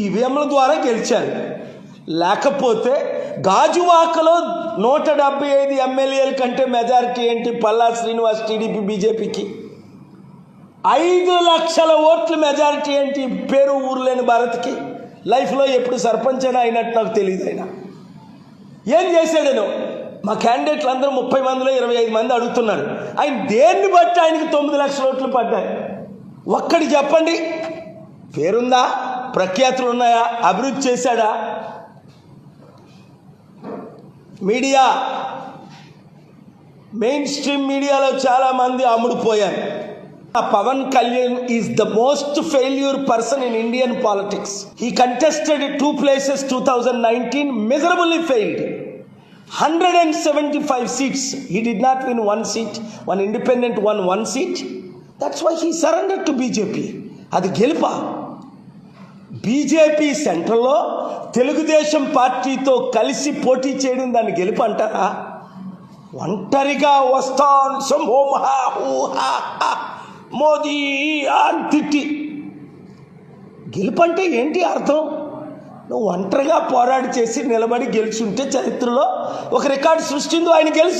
ఈవీఎంల ద్వారా గెలిచారు. లేకపోతే గాజువాకలో 175 ఎమ్మెల్యేల కంటే మెజారిటీ ఏంటి? పల్లా శ్రీనివాస్ టీడీపీ బీజేపీకి 5 లక్షల ఓట్ల మెజారిటీ ఏంటి? పేరు ఊరు లేని భారత్కి. లైఫ్లో ఎప్పుడు సర్పంచ్ అయినా అయినట్టు నాకు తెలియదు. ఆయన ఏం చేశాడేనో మా క్యాండిడేట్లు అందరూ 30 మందిలో 25 మంది అడుగుతున్నారు. ఆయన దేన్ని బట్టి ఆయనకి 9 లక్షల ఓట్లు పడ్డాయి? ఒక్కడి చెప్పండి. పేరుందా? ప్రఖ్యాతులు ఉన్నాయా? అభివృద్ధి చేశాడా? మీడియా, మెయిన్ స్ట్రీమ్ మీడియాలో చాలామంది అమ్ముడుపోయారు. Pawan Kalyan is the most failure person in Indian politics. He contested 2 places 2019, miserably failed. 175 seats. He did not win 1 seat. One independent won 1 seat. That's why he surrendered to BJP. అది గెలుపా? BJP సెంట్రల్లో తెలుగుదేశం పార్టీతో కలిసి పోటీ చేయడం దాన్ని గెలుపు అంటారా? ఒంటరిగా వస్తాన్ మోదీ అని తిట్టి గెలుపు అంటే ఏంటి అర్థం? నువ్వు ఒంటరిగా పోరాడి చేసి నిలబడి గెలుచుంటే చరిత్రలో ఒక రికార్డు సృష్టిందో ఆయన గెలుచును.